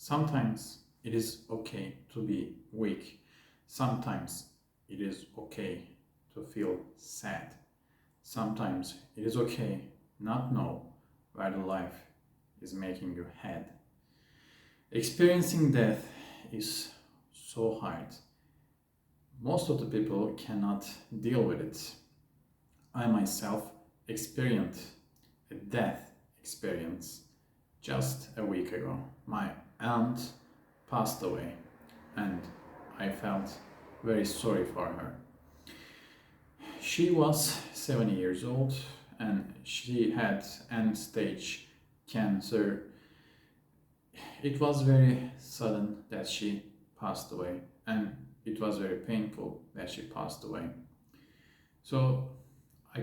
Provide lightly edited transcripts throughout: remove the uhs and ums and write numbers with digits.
Sometimes it is okay to be weak. Sometimes it is okay to feel sad. Sometimes it is okay not know where the life is making you head. Experiencing death is so hard. Most of the people cannot deal with it. I myself experienced a death experience just a week ago. My aunt passed away and I felt very sorry for her. She was 70 years old and she had end stage cancer. It was very sudden that she passed away and it was very painful that she passed away. So I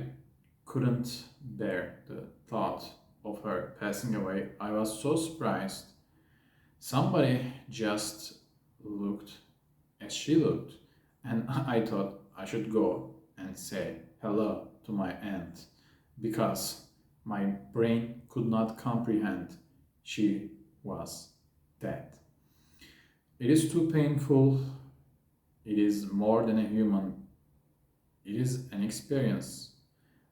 couldn't bear the thought of her passing away. I was so surprised. Somebody just looked as she looked, and I thought I should go and say hello to my aunt because my brain could not comprehend she was dead. It is too painful. It is more than a human. It is an experience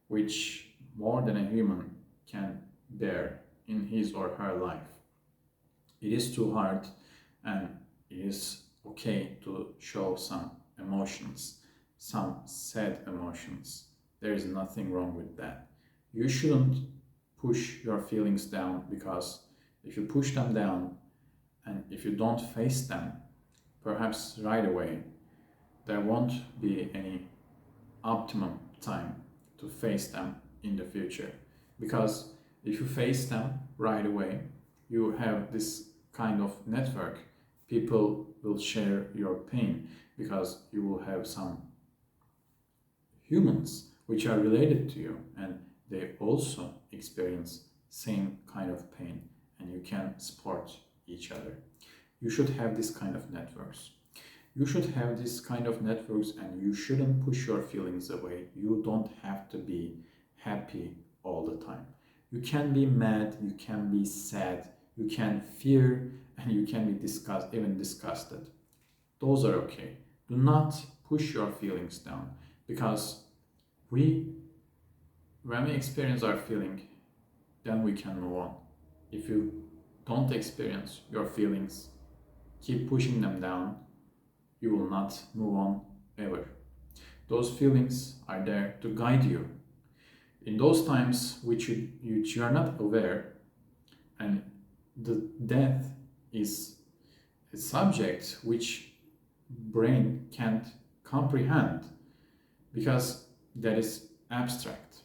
which more than a human can bear in his or her life. It is too hard and it is okay to show some emotions, some sad emotions. There is nothing wrong with that. You shouldn't push your feelings down because if you push them down and if you don't face them, perhaps right away, there won't be any optimum time to face them in the future. Because if you face them right away, you have this kind of network. People will share your pain because you will have some humans which are related to you and they also experience same kind of pain and you can support each other. You should have this kind of networks. You should have this kind of networks and you shouldn't push your feelings away. You don't have to be happy all the time. You can be mad, you can be sad, you can fear, and you can be even disgusted. Those are okay. Do not push your feelings down because when we experience our feeling, then we can move on. If you don't experience your feelings, keep pushing them down, you will not move on ever. Those feelings are there to guide you. In those times which you are not aware, and the death is a subject which brain can't comprehend because that is abstract.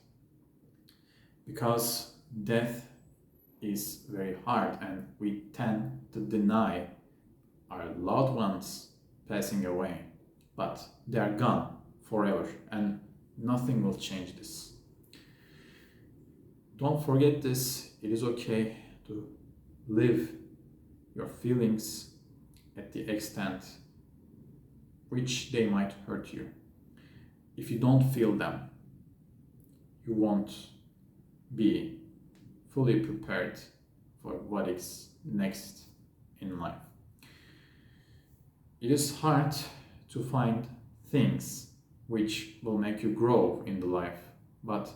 Because death is very hard and we tend to deny our loved ones passing away, but they are gone forever and nothing will change this. Don't forget this. It is okay to live your feelings at the extent which they might hurt you. If you don't feel them, you won't be fully prepared for what is next in life. It is hard to find things which will make you grow in the life, but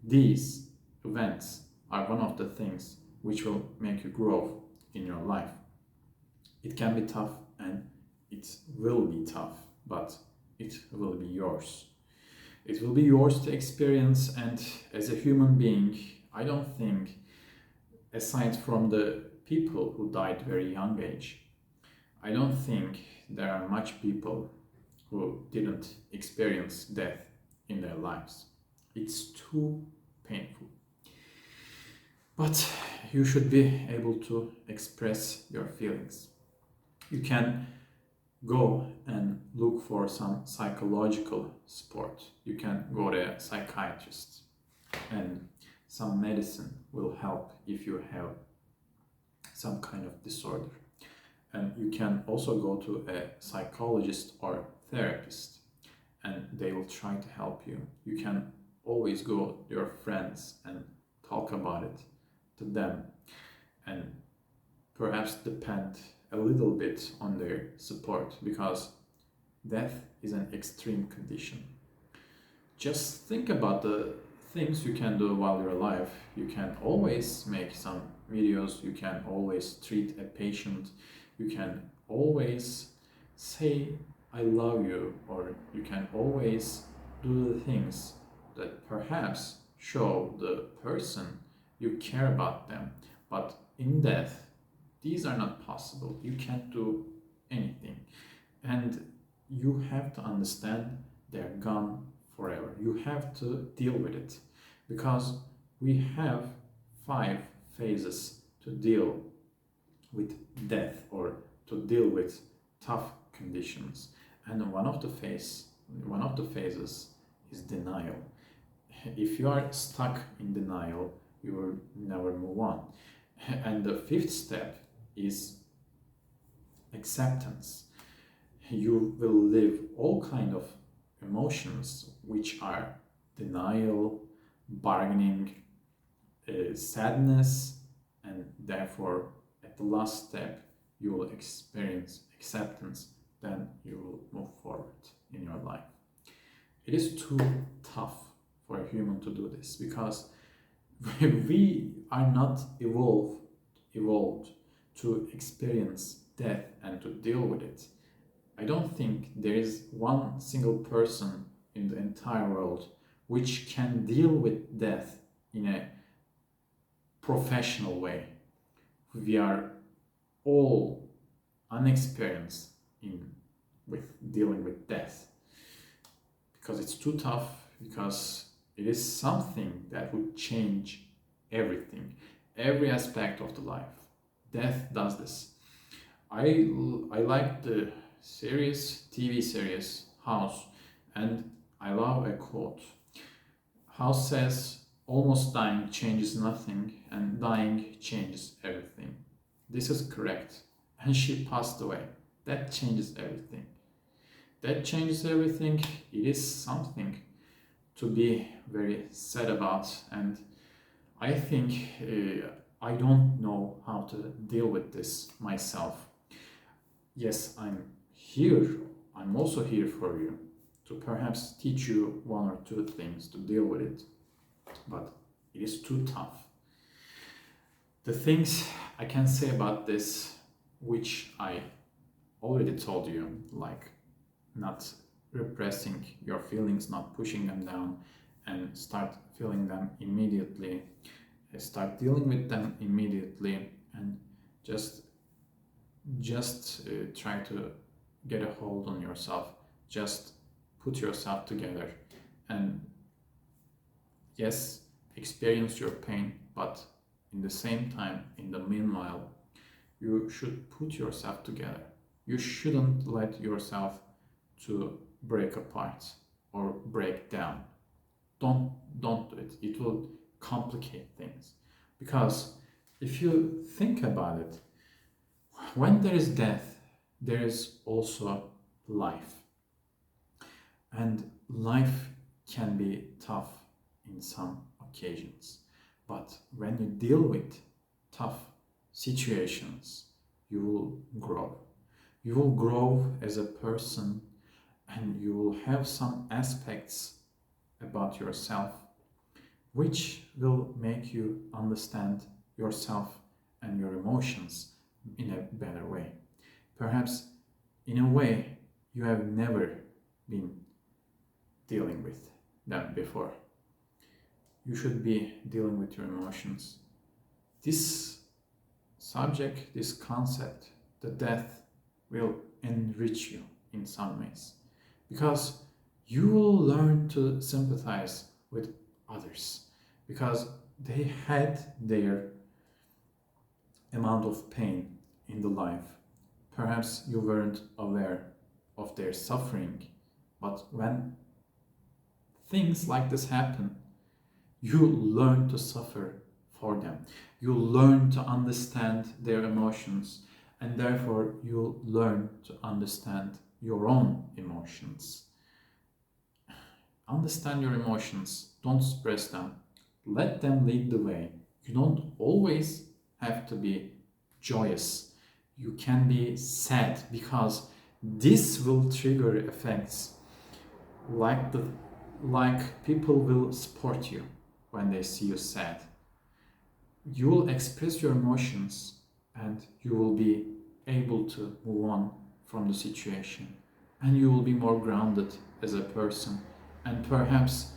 these events are one of the things which will make you grow in your life. It can be tough and it will be tough, but it will be yours. It will be yours to experience, and as a human being, I don't think, aside from the people who died very young age, I don't think there are much people who didn't experience death in their lives. It's too painful. But you should be able to express your feelings. You can go and look for some psychological support. You can go to a psychiatrist and some medicine will help if you have some kind of disorder. And you can also go to a psychologist or therapist and they will try to help you. You can always go to your friends and talk about it to them. And perhaps depend a little bit on their support, because death is an extreme condition. Just think about the things you can do while you're alive. You can always make some videos, you can always treat a patient, you can always say I love you, or you can always do the things that perhaps show the person you care about them. But in death, these are not possible. You can't do anything. And you have to understand they're gone forever. You have to deal with it, because we have 5 phases to deal with death, or to deal with tough conditions. And one of the phases is denial. If you are stuck in denial, you will never move on. And the 5th step is acceptance. You will live all kind of emotions, which are denial, bargaining, sadness, and therefore at the last step you will experience acceptance. Then you will move forward in your life. It is too tough for a human to do this, because we are not evolved to experience death and to deal with it. I don't think there is one single person in the entire world which can deal with death in a professional way. We are all unexperienced with dealing with death, because it's too tough, because it is something that would change everything, every aspect of the life. Death does this. I like the TV series House, and I love a quote. House says, almost dying changes nothing, and dying changes everything. This is correct. And she passed away. That changes everything. That changes everything. It is something to be very sad about, and I think I don't know how to deal with this myself. Yes, I'm also here for you, to perhaps teach you 1 or 2 things to deal with it, but it is too tough. The things I can say about this, which I already told you, like not repressing your feelings, not pushing them down, and start feeling them immediately, start dealing with them immediately, and just try to get a hold on yourself. Just put yourself together, and yes, experience your pain, but in the same time, in the meanwhile, you should put yourself together. You shouldn't let yourself to break apart or break down. Don't do it. It will complicate things, because if you think about it, when there is death, there is also life, and life can be tough in some occasions, but when you deal with tough situations, you will grow. You will grow as a person, and you will have some aspects about yourself which will make you understand yourself and your emotions in a better way. Perhaps in a way you have never been dealing with them before. You should be dealing with your emotions. This subject, this concept, the death, will enrich you in some ways, because you will learn to sympathize with others, because they had their amount of pain in the life. Perhaps you weren't aware of their suffering, but when things like this happen, you learn to suffer for them. You learn to understand their emotions, and therefore you learn to understand your own emotions. Understand your emotions, don't suppress them. Let them lead the way. You don't always have to be joyous, you can be sad, because this will trigger effects like people will support you when they see you sad. You will express your emotions and you will be able to move on from the situation, and you will be more grounded as a person, and perhaps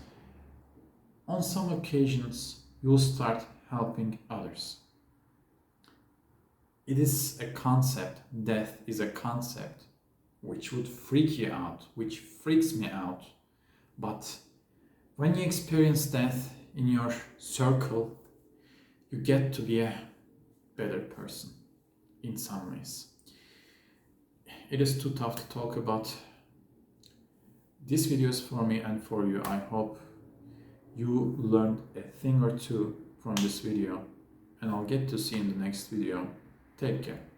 on some occasions you will start helping others. It is a concept, death is a concept which would freak you out, which freaks me out. But when you experience death in your circle, you get to be a better person in some ways. It is too tough to talk about. This video is for me and for you. I hope you learned a thing or two from this video, and I'll get to see you in the next video. Take care.